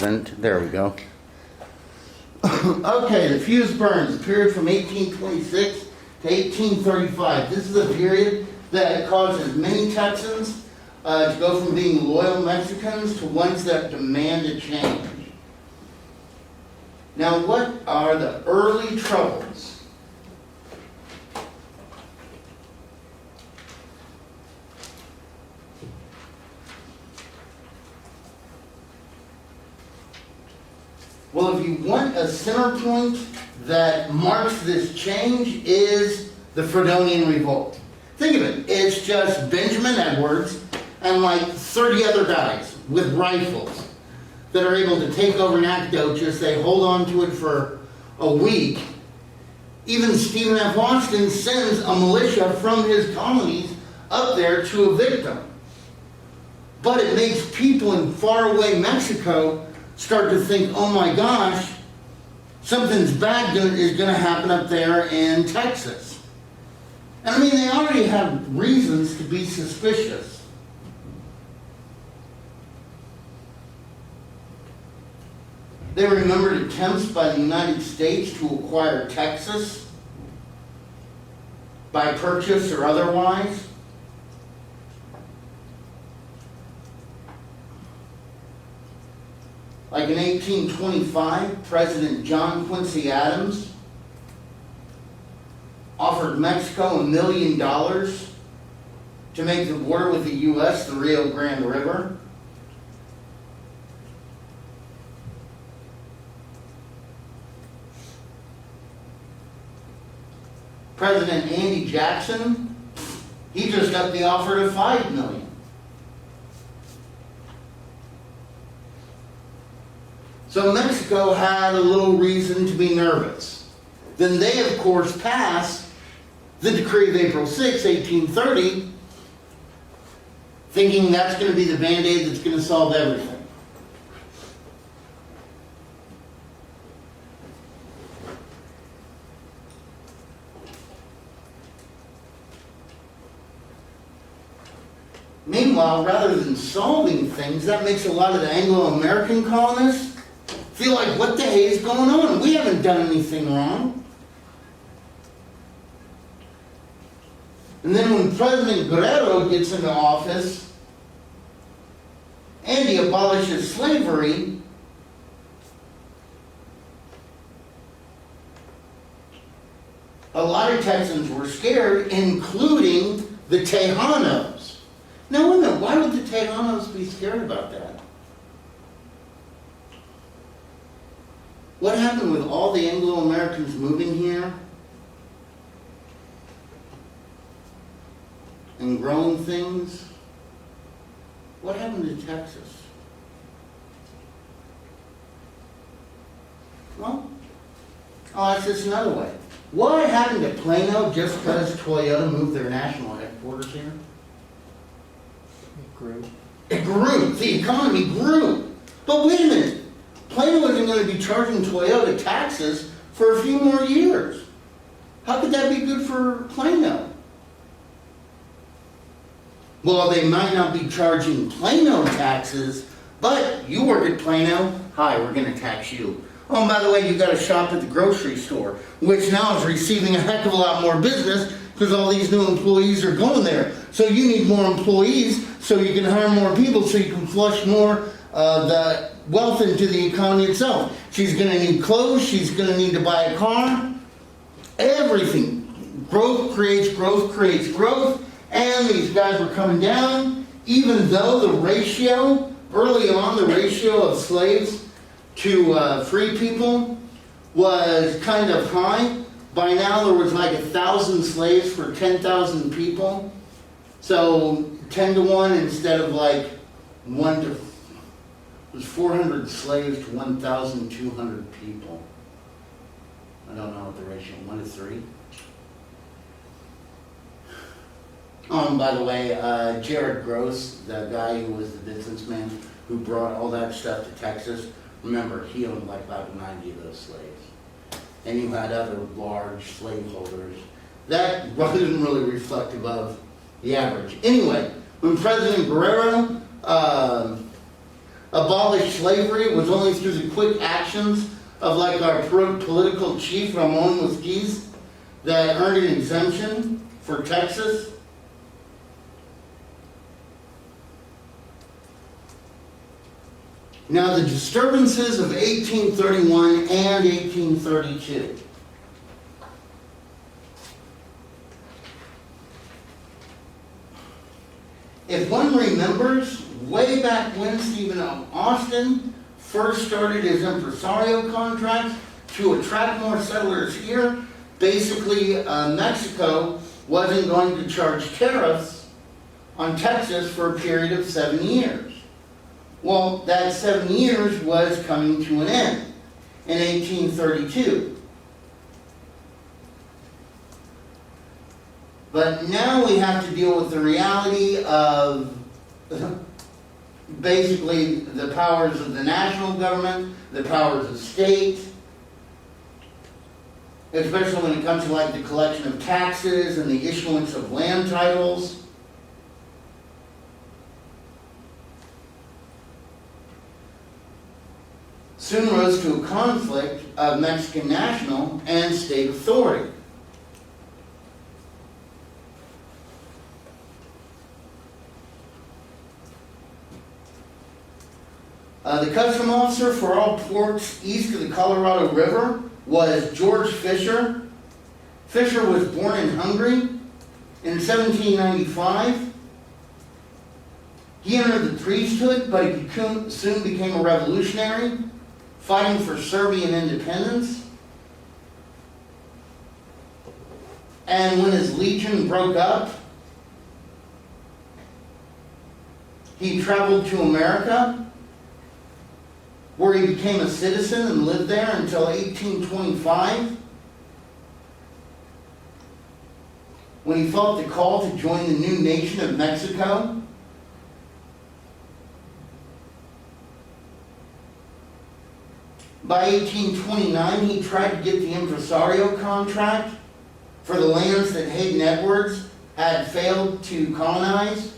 President. There we go. Okay, the fuse burns, the period from 1826 to 1835. This is a period that causes many Texans to go from being loyal Mexicans to ones that demand a change. Now, what are the early troubles? Well, if you want a center point that marks this change, is the Fredonian Revolt. Think of it, it's just Benjamin Edwards and like 30 other guys with rifles that are able to take over Nacogdoches. They hold on to it for a week. Even Stephen F. Austin sends a militia from his colonies up there to evict them. But it makes people in faraway Mexico start to think, oh my gosh, something's bad is going to happen up there in Texas. And I mean, they already have reasons to be suspicious. They remembered attempts by the United States to acquire Texas by purchase or otherwise. Like in 1825, President John Quincy Adams offered Mexico $1 million to make the border with the U.S. the Rio Grande River. President Andy Jackson, he just upped the offer to $5 million. So Mexico had a little reason to be nervous. Then they, of course, passed the Decree of April 6, 1830, thinking that's going to be the Band-Aid that's going to solve everything. Meanwhile, rather than solving things, that makes a lot of the Anglo-American colonists feel like, what the hey is going on? We haven't done anything wrong. And then when President Guerrero gets into office and he abolishes slavery, a lot of Texans were scared, including the Tejanos. Now, wait a minute, why would the Tejanos be scared about that? What happened with all the Anglo-Americans moving here and growing things? What happened to Texas? Well, I'll ask this another way. What happened to Plano just because Toyota moved their national headquarters here? It grew. It grew. The economy grew. But wait a minute. Plano isn't going to be charging Toyota taxes for a few more years. How could that be good for Plano? Well, they might not be charging Plano taxes, but you work at Plano, hi, we're going to tax you. Oh, and by the way, you got to shop at the grocery store, which now is receiving a heck of a lot more business because all these new employees are going there. So you need more employees so you can hire more people so you can flush more the wealth into the economy itself. She's going to need clothes. She's going to need to buy a car. Everything. Growth creates growth creates growth. And these guys were coming down, even though the ratio, early on, the ratio of slaves to free people was kind of high. By now, there was like 1,000 slaves for 10,000 people. So 10 to 1 instead of like 1 to... It was 400 slaves to 1,200 people. I don't know what the ratio, 1 to 3. Oh, and by the way, Jared Gross, the guy who was the businessman who brought all that stuff to Texas, remember, he owned like about 90 of those slaves. And you had other large slaveholders. That wasn't really reflective of the average. Anyway, when President Guerrero abolish slavery, it was only through the quick actions of like our political chief, Ramon Mosquiz, that earned an exemption for Texas. Now the disturbances of 1831 and 1832. If one remembers, way back when Stephen Austin first started his impresario contracts to attract more settlers here, basically Mexico wasn't going to charge tariffs on Texas for a period of 7 years. Well, that 7 years was coming to an end in 1832. But now we have to deal with the reality of basically the powers of the national government, the powers of state, especially when it comes to like the collection of taxes and the issuance of land titles. Soon rose to a conflict of Mexican national and state authority. The custom officer for all ports east of the Colorado River was George Fisher. Fisher was born in Hungary in 1795. He entered the priesthood, but he soon became a revolutionary, fighting for Serbian independence. And when his legion broke up, he traveled to America, where he became a citizen and lived there until 1825, when he felt the call to join the new nation of Mexico. By 1829, he tried to get the impresario contract for the lands that Hayden Edwards had failed to colonize.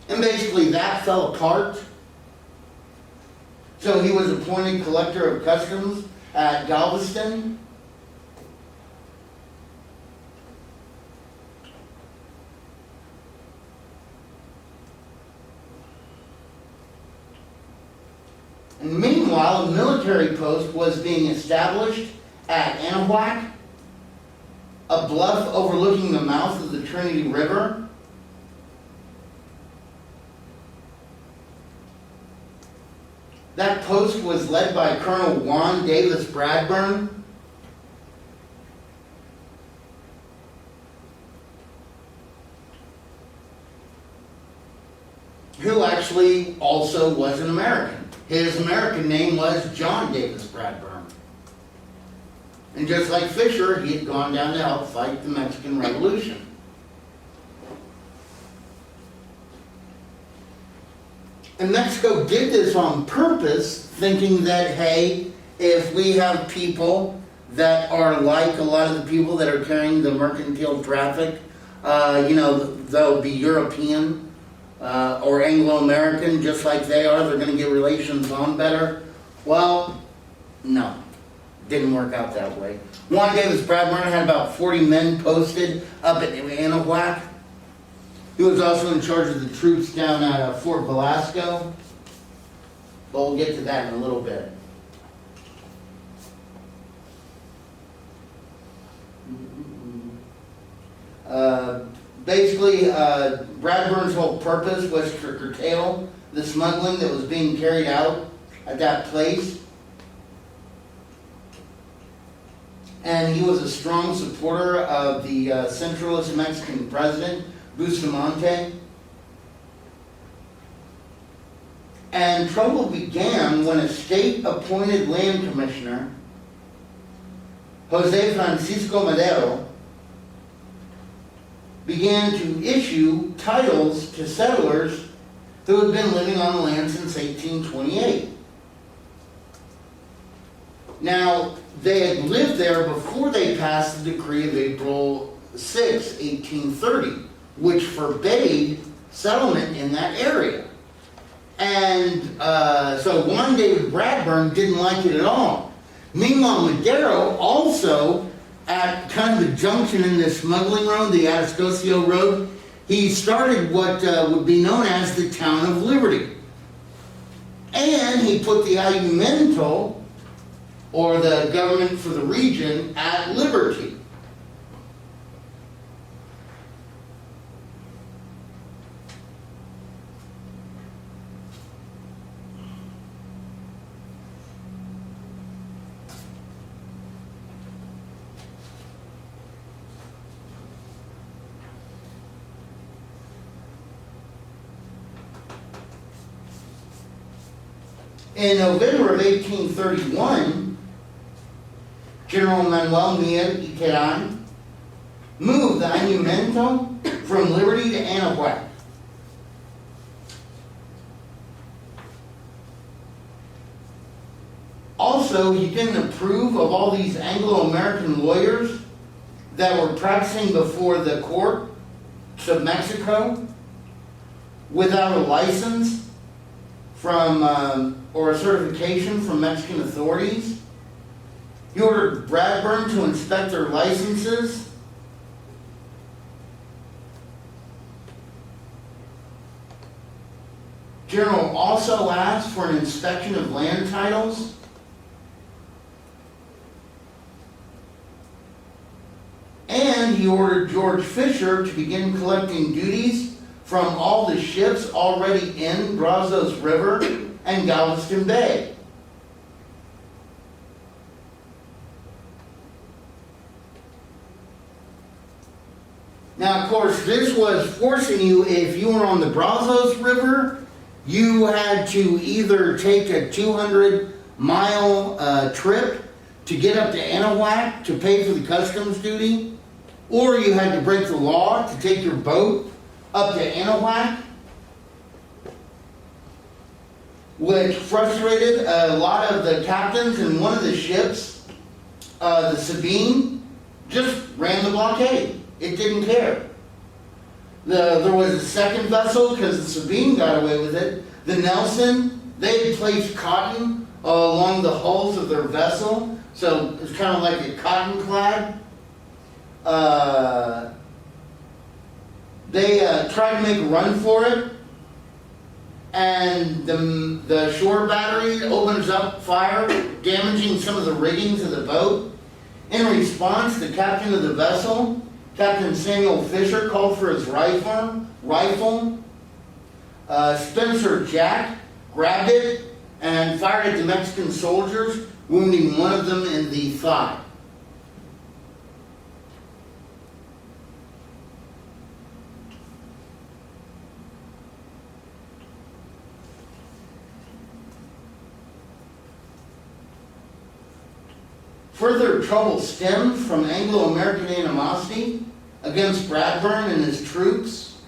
And basically that fell apart. So he was appointed collector of customs at Galveston. And meanwhile, a military post was being established at Anahuac, a bluff overlooking the mouth of the Trinity River. That post was led by Colonel Juan Davis Bradburn. Who actually also was an American. His American name was John Davis Bradburn. And just like Fisher, he had gone down to help fight the Mexican Revolution. And Mexico did this on purpose, thinking that, hey, if we have people that are like a lot of the people that are carrying the mercantile traffic, they'll be European or Anglo-American, just like they are, they're going to get relations on better. Well, no, didn't work out that way. Juan Davis Bradburn had about 40 men posted up at Anahuac. He was also in charge of the troops down at Fort Velasco, but we'll get to that in a little bit. Basically, Bradburn's whole purpose was to curtail the smuggling that was being carried out at that place. And he was a strong supporter of the centralist Mexican president, Bustamante. And trouble began when a state-appointed land commissioner, Jose Francisco Madero, began to issue titles to settlers who had been living on the land since 1828. Now, they had lived there before they passed the decree of April 6, 1830, which forbade settlement in that area. And so Juan David Bradburn didn't like it at all. Meanwhile, Madero also, at kind of the junction in this smuggling road, the Atascocio Road, he started what would be known as the Town of Liberty. And he put the Ayuntamiento, or the government for the region, at liberty. In November of 1831, General Manuel Miguel Iteran moved the Ayuntamiento from Liberty to Anahuac. Also, he didn't approve of all these Anglo-American lawyers that were practicing before the courts of Mexico without a license from or a certification from Mexican authorities. He ordered Bradburn to inspect their licenses. General also asked for an inspection of land titles. And he ordered George Fisher to begin collecting duties from all the ships already in Brazos River and Galveston Bay. Now, of course, this was forcing you, if you were on the Brazos River, you had to either take a 200-mile trip to get up to Anahuac to pay for the customs duty, or you had to break the law to take your boat up to Anahuac, which frustrated a lot of the captains. And one of the ships, the Sabine, just ran the blockade. It didn't care. There was a second vessel, because the Sabine got away with it. The Nelson, they had placed cotton along the hulls of their vessel, so it's kind of like a cotton clad. They tried to make a run for it, and the shore battery opens up fire, damaging some of the riggings of the boat. In response, the captain of the vessel, Captain Samuel Fisher, called for his rifle. Spencer Jack grabbed it and fired at the Mexican soldiers, wounding one of them in the thigh. Further trouble stemmed from Anglo-American animosity against Bradburn and his troops,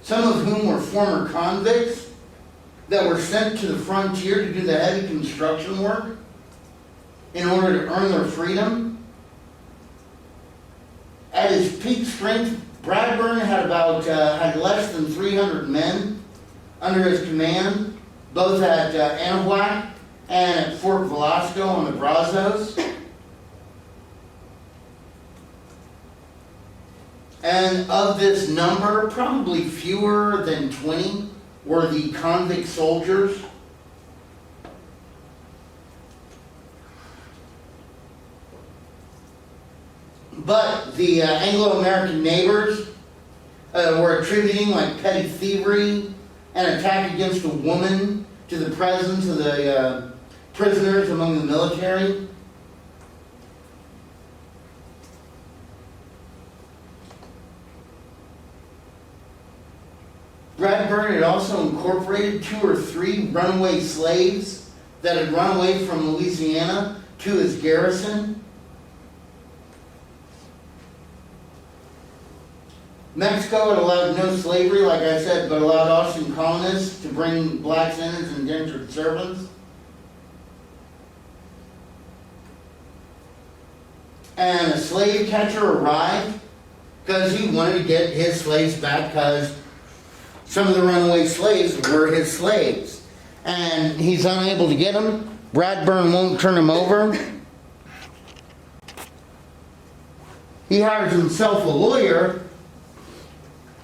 some of whom were former convicts that were sent to the frontier to do the heavy construction work in order to earn their freedom. At his peak strength, Bradburn had had less than 300 men under his command, both at Anahuac and at Fort Velasco on the Brazos. And of this number, probably fewer than 20 were the convict soldiers. But the Anglo-American neighbors were attributing like petty thievery and attack against a woman to the presence of the prisoners among the military. Bradburn had also incorporated 2 or 3 runaway slaves that had run away from Louisiana to his garrison. Mexico had allowed no slavery, like I said, but allowed Austin colonists to bring blacks in as indentured servants. And a slave catcher arrived because he wanted to get his slaves back, because some of the runaway slaves were his slaves. And he's unable to get them. Bradburn won't turn him over. He hires himself a lawyer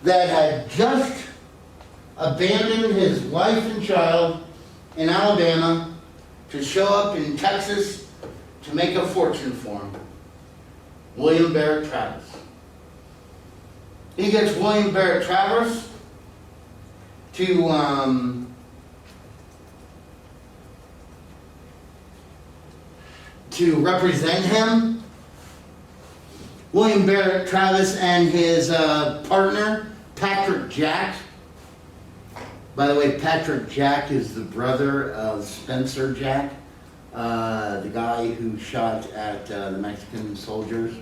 that had just abandoned his wife and child in Alabama to show up in Texas to make a fortune for him. William Barrett Travis. He gets William Barrett Travis to represent him. William Barrett Travis and his partner, Patrick Jack. By the way, Patrick Jack is the brother of Spencer Jack, the guy who shot at the Mexican soldiers.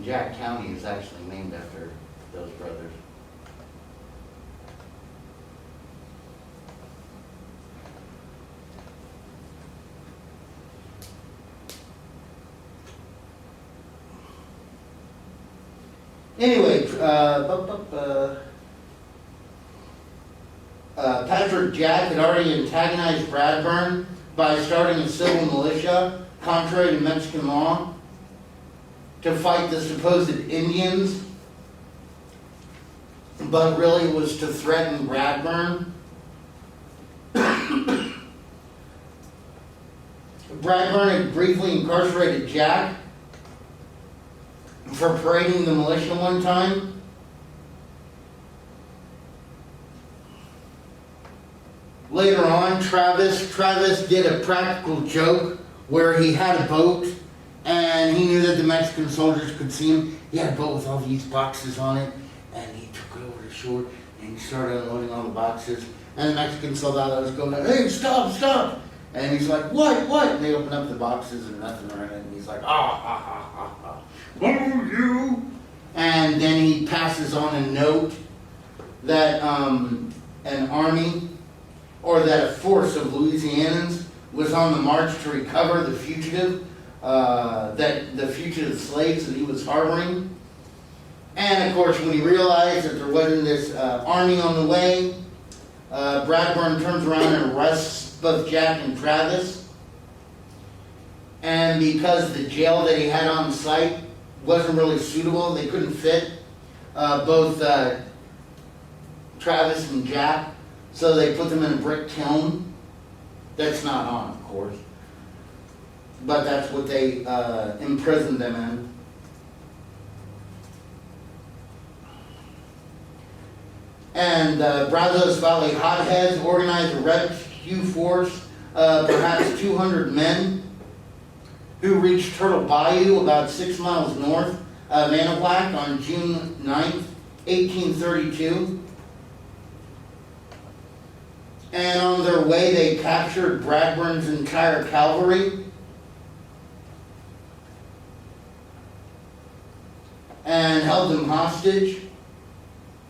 Jack County is actually named after those brothers. Anyway, Patrick Jack had already antagonized Bradburn by starting a civil militia, contrary to Mexican law, to fight the supposed Indians, but really was to threaten Bradburn. Bradburn had briefly incarcerated Jack for parading the militia one time. Later on, Travis did a practical joke where he had a boat and he knew that the Mexican soldiers could see him. He had a boat with all these boxes on it, and he took it over to shore and he started unloading all the boxes. And the Mexican soldados was going, "Hey, stop, stop!" And he's like, "What? And they open up the boxes and nothing are in it. And he's like, "Oh, you!" And then he passes on a note that an army or that a force of Louisianans was on the march to recover the fugitive, the fugitive slaves that he was harboring. And of course, when he realized that there wasn't this army on the way, Bradburn turns around and arrests both Jack and Travis. And because the jail that he had on site wasn't really suitable, they couldn't fit both Travis and Jack, so they put them in a brick kiln. That's not on, of course, but that's what they imprisoned them in. And Brazos Valley Hotheads organized a rescue force of perhaps 200 men who reached Turtle Bayou about 6 miles north of Anahuac on June 9th, 1832. And on their way, they captured Bradburn's entire cavalry and held them hostage,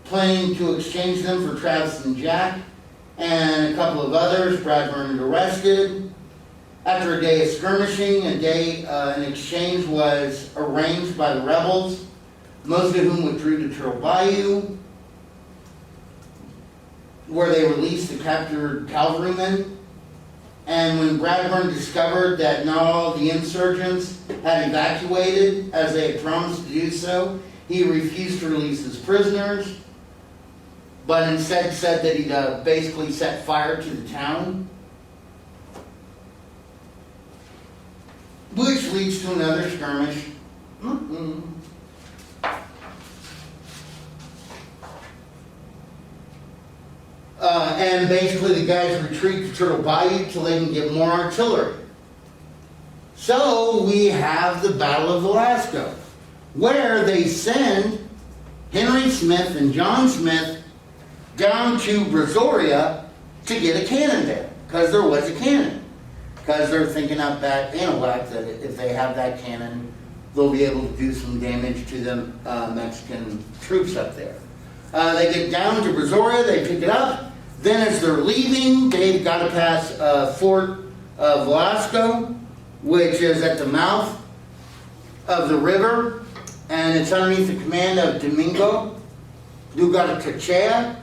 planning to exchange them for Travis and Jack and a couple of others. Bradburn was arrested. After a day of skirmishing, an exchange was arranged by the rebels, most of whom withdrew to Turtle Bayou, where they released the captured cavalrymen. And when Bradburn discovered that not all the insurgents had evacuated, as they had promised to do so, he refused to release his prisoners, but instead said that he'd basically set fire to the town, which leads to another skirmish. And basically the guys retreat to Turtle Bayou till they can get more artillery. So we have the Battle of Velasco, where they send Henry Smith and John Smith down to Brazoria to get a cannon there, because there was a cannon. Because they're thinking up at Anahuac that if they have that cannon, they'll be able to do some damage to the Mexican troops up there. They get down to Brazoria, they pick it up. Then as they're leaving, they've got to pass Fort Velasco, which is at the mouth of the river, and it's underneath the command of Domingo Dugartechea.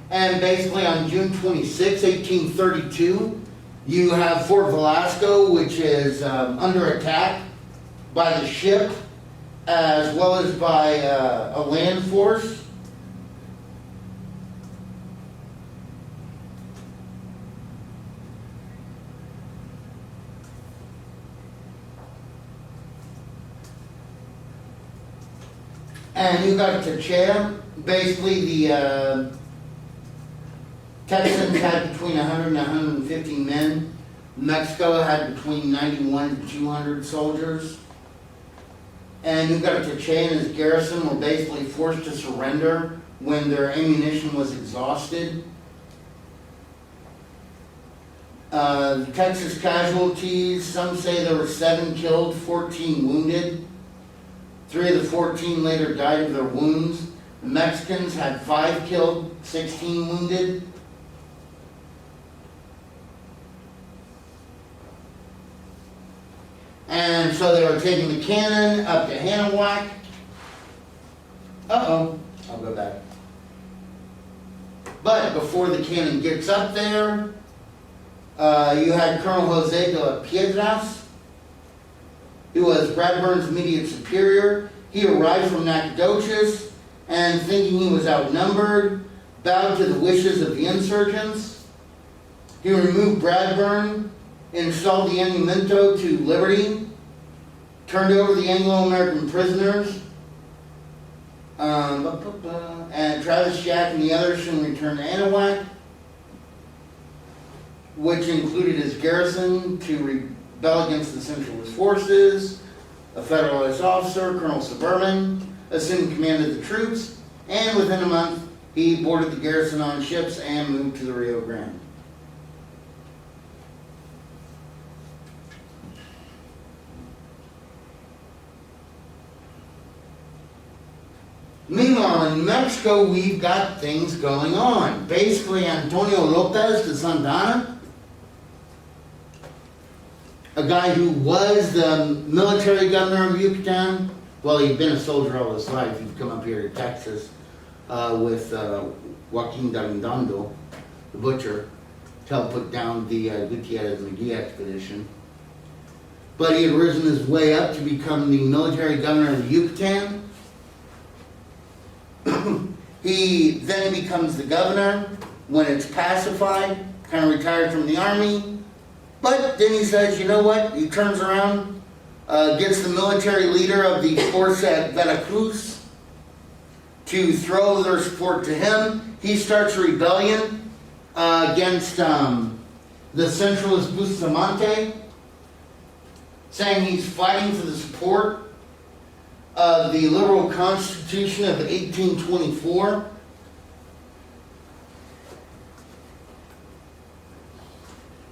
And basically on June 26, 1832, you have Fort Velasco, which is under attack by the ship as well as by a land force. And you got Techea, basically the Texans had between 100 and 150 men. Mexico had between 91 to 200 soldiers. And you've got Techea and his garrison were basically forced to surrender when their ammunition was exhausted. The Texas casualties, some say there were 7 killed, 14 wounded. 3 of the 14 later died of their wounds. The Mexicans had 5 killed, 16 wounded. And so they were taking the cannon up to Anahuac. I'll go back. But before the cannon gets up there, you had Colonel Jose de la Piedras, who was Bradburn's immediate superior. He arrived from Nacogdoches and, thinking he was outnumbered, bowed to the wishes of the insurgents. He removed Bradburn, installed the Monumento to Liberty, turned over the Anglo-American prisoners, and Travis Jack and the others soon returned to Anahuac, which included his garrison to rebel against the Centralist forces. A Federalist officer, Colonel Suburban, assumed command of the troops, and within a month he boarded the garrison on ships and moved to the Rio Grande. Meanwhile, in Mexico, we've got things going on. Basically, Antonio Lopez de Santa Anna, a guy who was the military governor of Yucatan. Well, he'd been a soldier all his life. He'd come up here to Texas with Joaquin Dalindondo, the butcher, to help put down the Gutierrez-Magee expedition. But he had risen his way up to become the military governor of Yucatan. He then becomes the governor when it's pacified, kind of retired from the army. But then he says, you know what? He turns around, gets the military leader of the force at Veracruz to throw their support to him. He starts a rebellion against the centralist Bustamante, saying he's fighting for the support of the liberal Constitution of 1824.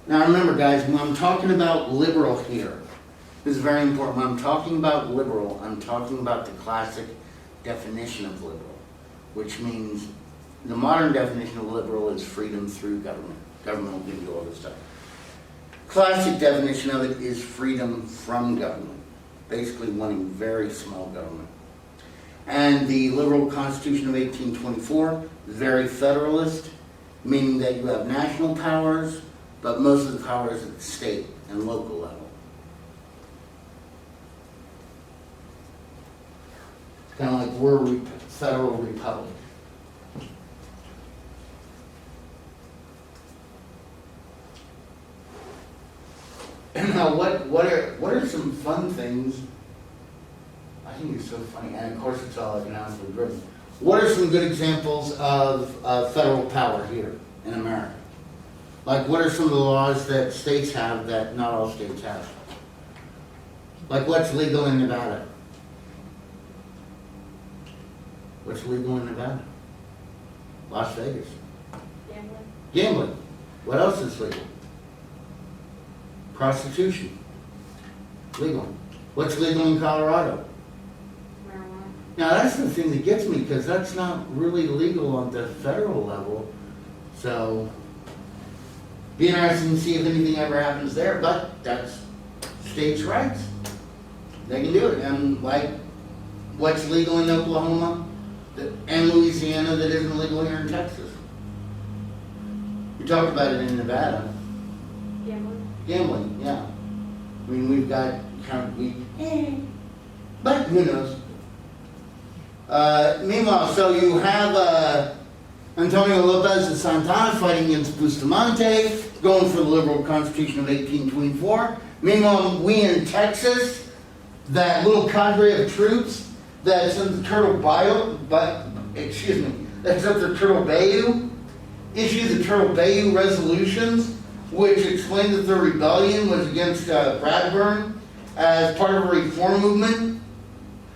Now remember, guys, when I'm talking about liberal here, this is very important. When I'm talking about liberal, I'm talking about the classic definition of liberal, which means the modern definition of liberal is freedom through government. Government will give you all this stuff. Classic definition of it is freedom from government. Basically wanting very small government. And the liberal Constitution of 1824, very federalist, meaning that you have national powers, but most of the power is at the state and local level. It's kind of like we're a federal republic. Now, what are some fun things? I think it's so funny, and of course it's all economically driven. What are some good examples of federal power here in America? Like, what are some of the laws that states have that not all states have? Like, what's legal in Nevada? What's legal in Nevada? Las Vegas. Gambling. Gambling. What else is legal? Prostitution. Legal. What's legal in Colorado? Marijuana. Now, that's the thing that gets me, because that's not really legal on the federal level. So, be interesting to see if anything ever happens there, but that's states' rights. They can do it. And like, what's legal in Oklahoma and Louisiana that isn't legal here in Texas? We talked about it in Nevada. Gambling. Gambling, yeah. I mean, we've got but who knows? Meanwhile, so you have Antonio Lopez de Santana fighting against Bustamante, going for the liberal constitution of 1824. Meanwhile, we in Texas, that little cadre of troops that's in the that's at the Turtle Bayou, issued the Turtle Bayou resolutions, which explained that the rebellion was against Bradburn as part of a reform movement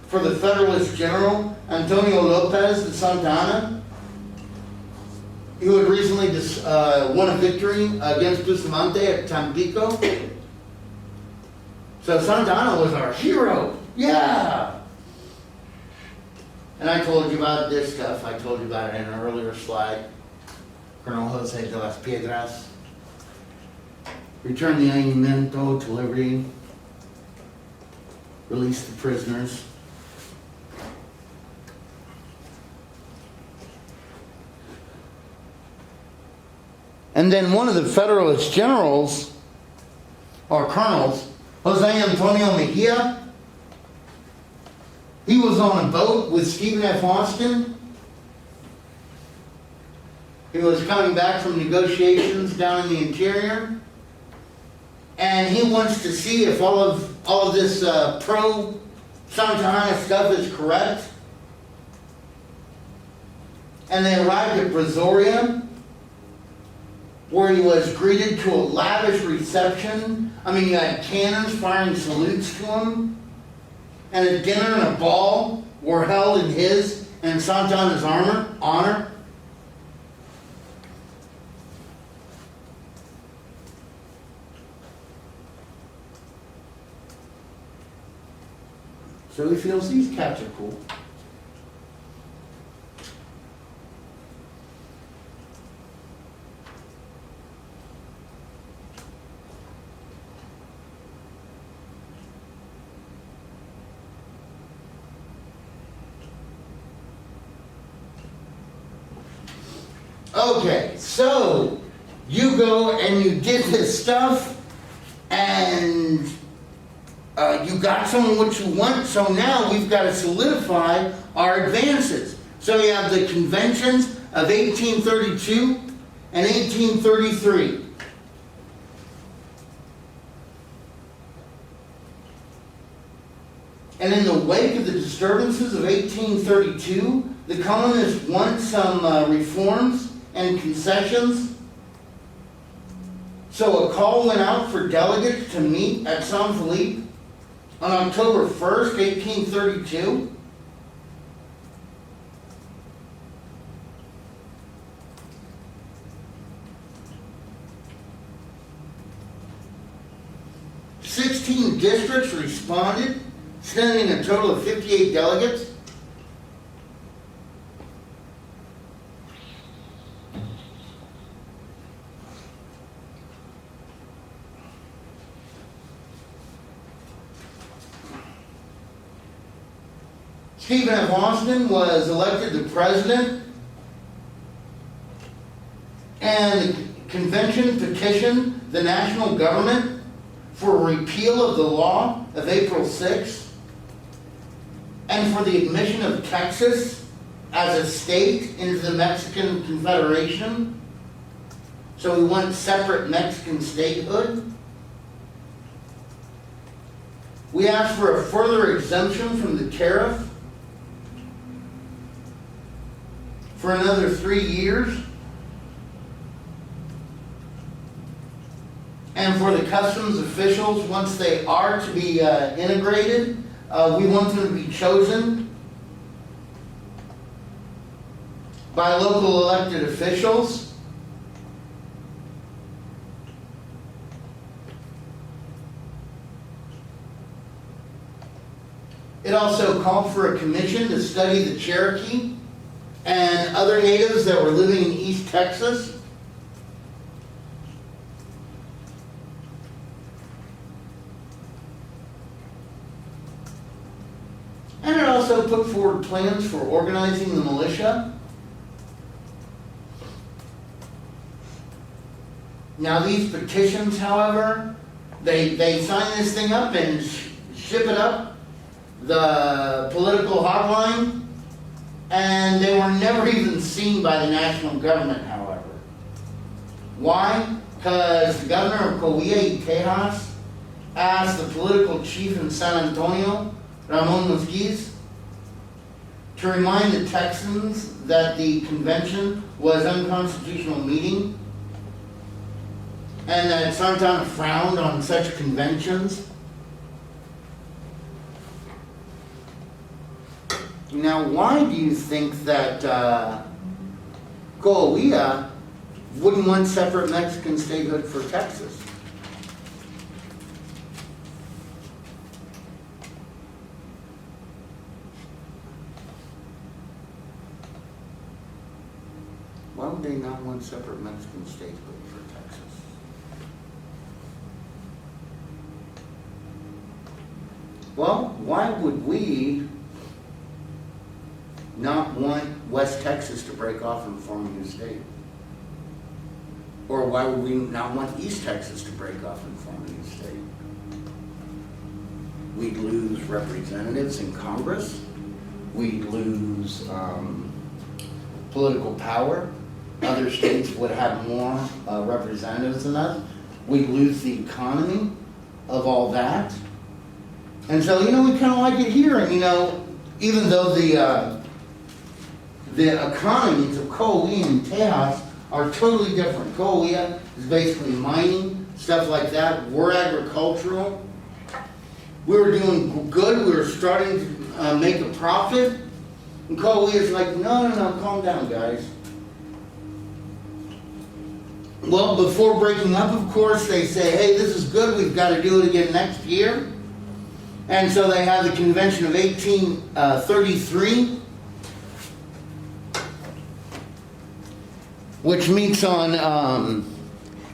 for the Federalist General Antonio Lopez de Santana, who had recently won a victory against Bustamante at Tampico. So Santana was our hero. Yeah! And I told you about this stuff. I told you about it in an earlier slide. Colonel Jose de las Piedras returned the Alimento to liberty, released the prisoners. And then one of the Federalist generals, or colonels, Jose Antonio Mejia, he was on a boat with Stephen F. Austin. He was coming back from negotiations down in the interior. And he wants to see if all of this pro-Santana stuff is correct. And they arrived at Brazoria, where he was greeted to a lavish reception. I mean, you had cannons firing salutes to him. And a dinner and a ball were held in his and Santana's honor. So he feels these cats are cool. Okay, so you go and you did this stuff and you got some of what you want, so now we've got to solidify our advances. So you have the conventions of 1832 and 1833. And in the wake of the disturbances of 1832, the colonists want some reforms and concessions. So a call went out for delegates to meet at San Felipe on October 1st, 1832. Sixteen districts responded, sending a total of 58 delegates. Stephen F. Austin was elected the president, and the convention petitioned the national government for a repeal of the law of April 6th and for the admission of Texas as a state into the Mexican Confederation. So we want separate Mexican statehood. We asked for a further exemption from the tariff for another 3 years. And for the customs officials, once they are to be integrated, we want them to be chosen by local elected officials. It also called for a commission to study the Cherokee and other natives that were living in East Texas. And it also put forward plans for organizing the militia. Now these petitions, however, they sign this thing up and ship it up the political hotline, and they were never even seen by the national government, however. Why? Because the governor of Coahuila y Tejas asked the political chief in San Antonio, Ramon Mosquiz, to remind the Texans that the convention was unconstitutional meeting and that Santana frowned on such conventions. Now, why do you think that Coahuila wouldn't want separate Mexican statehood for Texas? Why would they not want separate Mexican statehood for Texas? Well, why would we not want West Texas to break off and form a new state? Or why would we not want East Texas to break off and form a new state? We'd lose representatives in Congress. We'd lose political power. Other states would have more representatives than us. We'd lose the economy of all that. And so, we kind of like it here. And, even though the economies of Coahuila and Tejas are totally different. Coahuila is basically mining, stuff like that. We're agricultural. We were doing good. We were starting to make a profit. And Coahuila is like, no, calm down, guys. Well, before breaking up, of course, they say, hey, this is good. We've got to do it again next year. And so they have the convention of 1833, which meets on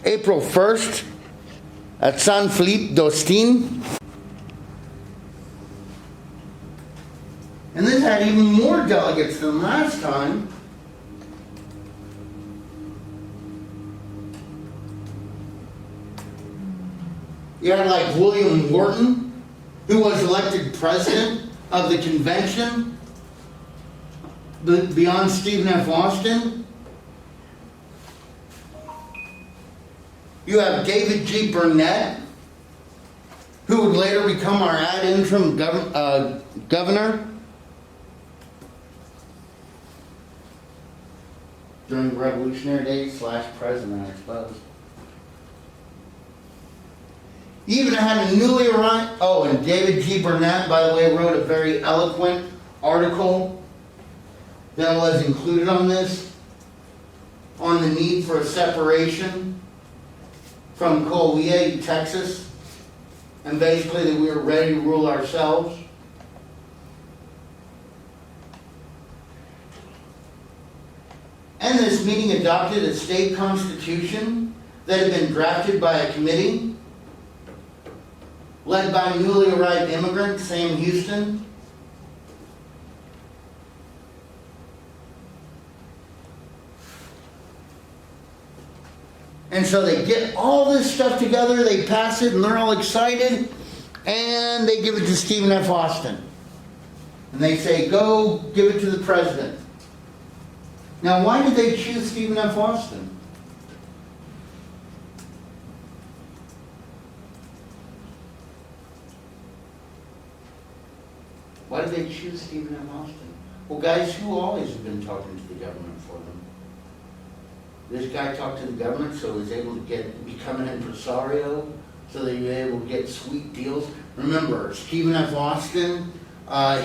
April 1st at San Felipe d'Ostin. And this had even more delegates than last time. You had like William Wharton, who was elected president of the convention, beyond Stephen F. Austin. You have David G. Burnett, who would later become our ad interim governor during Revolutionary Days / president, I suppose. You even had a newly arrived, and David G. Burnett, by the way, wrote a very eloquent article that was included on this, on the need for a separation from Coahuila, Texas, and basically that we were ready to rule ourselves. And this meeting adopted a state constitution that had been drafted by a committee led by newly arrived immigrant Sam Houston. And so they get all this stuff together, they pass it, and they're all excited, and they give it to Stephen F. Austin. And they say, go give it to the president. Now, why did they choose Stephen F. Austin? Why did they choose Stephen F. Austin? Well, guys, who always have been talking to the government for them? This guy talked to the government, so he was able to become an impresario, so that he was able to get sweet deals. Remember, Stephen F. Austin,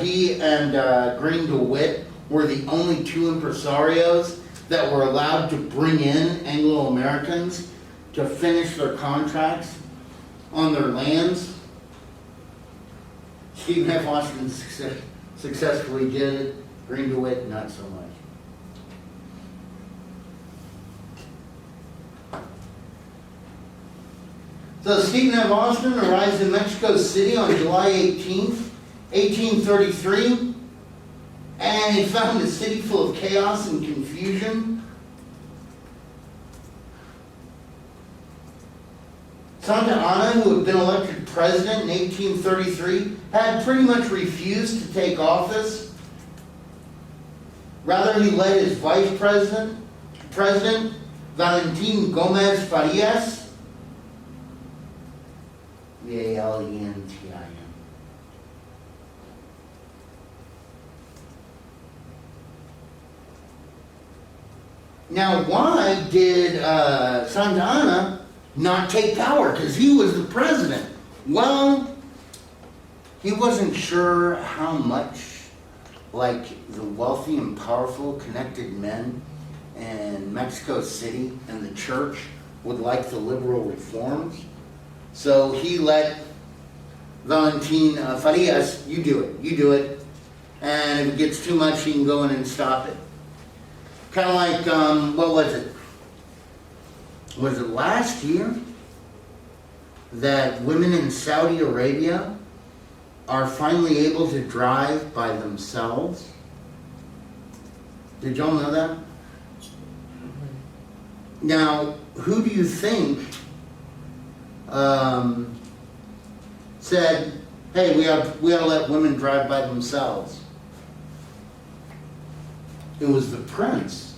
he and Green DeWitt were the only two impresarios that were allowed to bring in Anglo-Americans to finish their contracts on their lands. Stephen F. Austin successfully did it. Green DeWitt, not so much. So Stephen F. Austin arrives in Mexico City on July 18th, 1833, and he found a city full of chaos and confusion. Santa Anna, who had been elected president in 1833, had pretty much refused to take office. Rather, he led his vice president, Valentin Gomez Farias, Valentin. Now, why did Santa Anna not take power? Because he was the president. Well, he wasn't sure how much, like, the wealthy and powerful connected men in Mexico City and the church would like the liberal reforms. So he let Valentin Farias, you do it. And if it gets too much, he can go in and stop it. Kind of like, what was it? Was it last year that women in Saudi Arabia are finally able to drive by themselves? Did y'all know that? Now, who do you think said, hey, we ought to let women drive by themselves? It was the prince.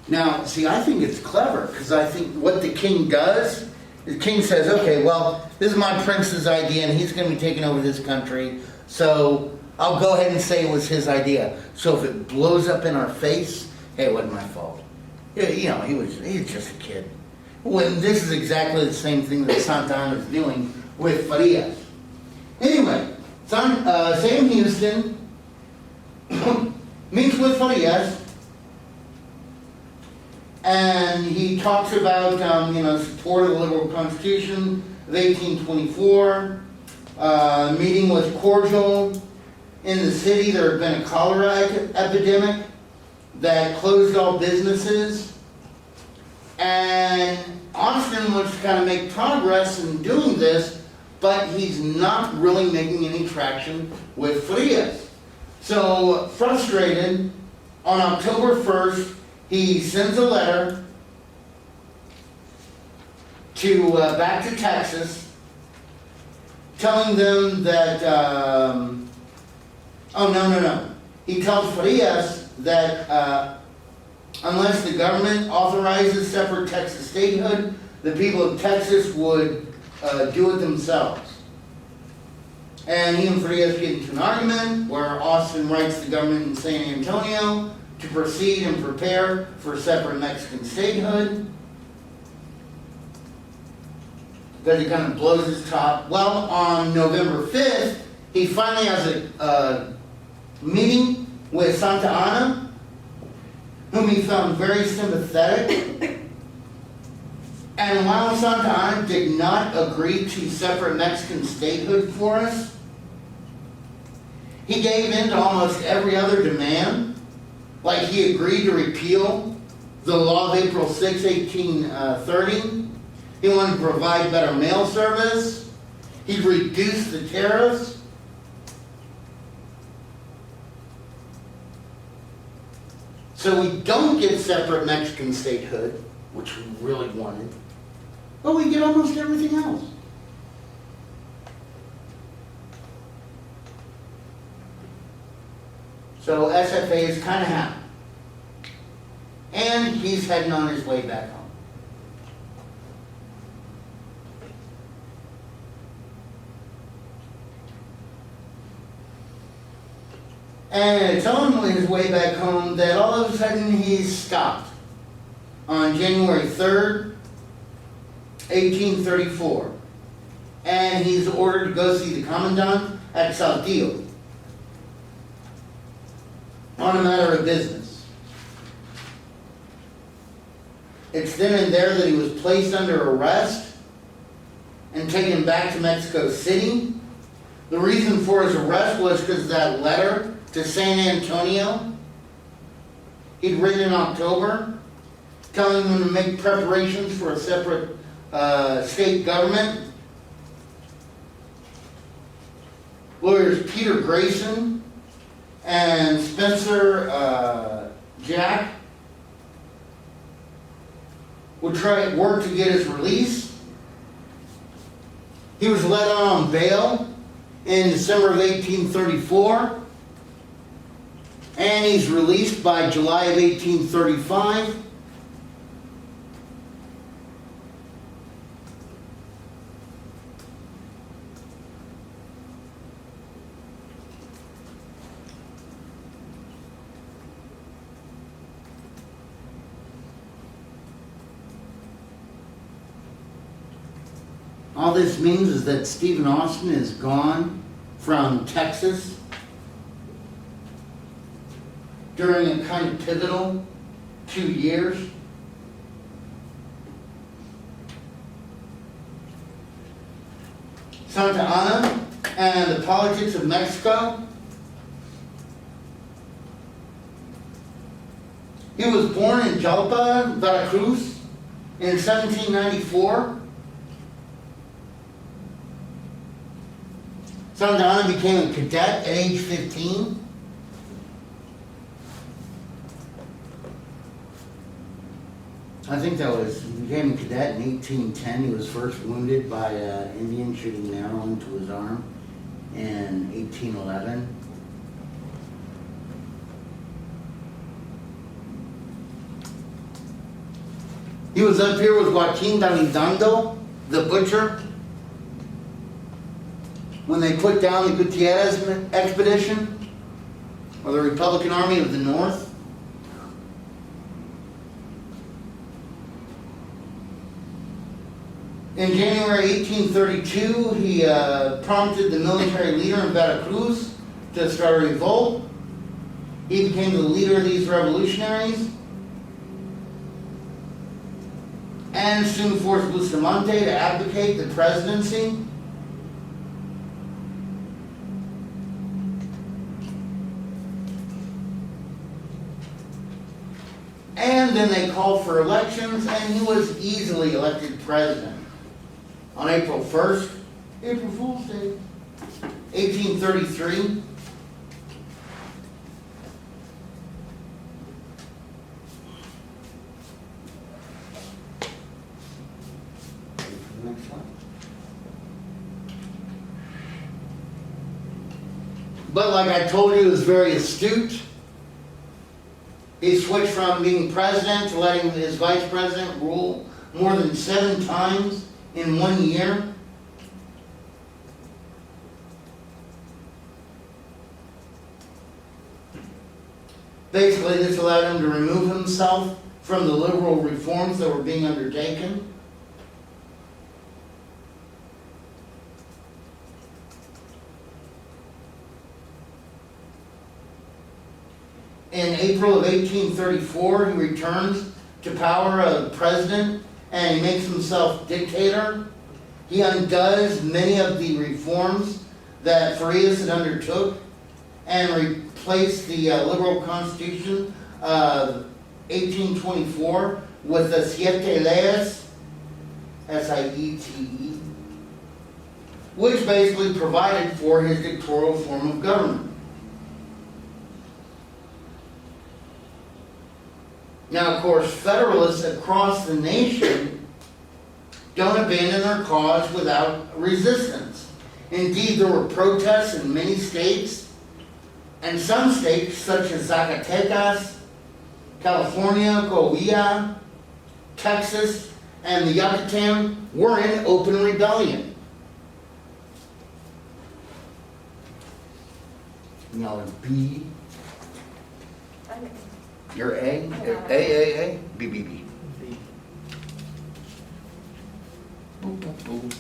Now, see, I think it's clever, because I think what the king does, the king says, okay, well, this is my prince's idea, and he's going to be taking over this country, so I'll go ahead and say it was his idea. So if it blows up in our face, hey, it wasn't my fault. You know, he's just a kid. When this is exactly the same thing that Santa Anna is doing with Farias. Anyway, Sam Houston meets with Farias, and he talks about support of the liberal constitution of 1824. Meeting was cordial. In the city, there had been a cholera epidemic that closed all businesses, and Austin was to kind of make progress in doing this, but he's not really making any traction with Farias. So, frustrated, on October 1st, he sends a letter to back to Texas, telling them that, he tells Farias that unless the government authorizes separate Texas statehood, the people of Texas would do it themselves. And he and Farias get into an argument where Austin writes the government in San Antonio to proceed and prepare for separate Mexican statehood. Because he kind of blows his top. Well, on November 5th, he finally has a meeting with Santa Anna, whom he found very sympathetic. And while Santa Anna did not agree to separate Mexican statehood for us, he gave in to almost every other demand. Like he agreed to repeal the law of April 6, 1830. He wanted to provide better mail service. He reduced the tariffs. So we don't get separate Mexican statehood, which we really wanted, but we get almost everything else. So SFA is kind of happy. And he's heading on his way back home. And it's on his way back home that all of a sudden he's stopped on January 3rd, 1834. And he's ordered to go see the commandant at Saltillo on a matter of business. It's then and there that he was placed under arrest and taken back to Mexico City. The reason for his arrest was because of that letter to San Antonio he'd written in October, telling them to make preparations for a separate state government. Lawyers Peter Grayson and Spencer Jack would try to work to get his release. He was let out on bail in December of 1834, and he's released by July of 1835. All this means is that Stephen Austin is gone from Texas during a kind of pivotal 2 years. Santa Ana and the politics of Mexico. He was born in Jalpa, Veracruz in 1794. Santa Ana became a cadet at age 15. I think that was, he became a cadet in 1810. He was first wounded by an Indian shooting an arrow into his arm in 1811. He was up here with Joaquin Dalindando, the butcher, when they put down the Gutierrez expedition, or the Republican Army of the North. In January 1832, he prompted the military leader in Veracruz to start a revolt. He became the leader of these revolutionaries, and soon forced Bustamante to abdicate the presidency. And then they called for elections, and he was easily elected president on April 1st, April Fool's Day, 1833. Next slide. But like I told you, he was very astute. He switched from being president to letting his vice president rule more than 7 times in 1 year. Basically, this allowed him to remove himself from the liberal reforms that were being undertaken. In April of 1834, he returns to power as president, and he makes himself dictator. He undoes many of the reforms that Farias had undertook and replaced the liberal constitution of 1824 with the Siete Leyes, S-I-E-T-E, which basically provided for his dictatorial form of government. Now, of course, Federalists across the nation don't abandon their cause without resistance. Indeed, there were protests in many states, and some states, such as Zacatecas, California, Coahuila, Texas, and the Yucatan, were in open rebellion. Y'all are B. You're A? A, B, B, B. V. Boop, boop, boop.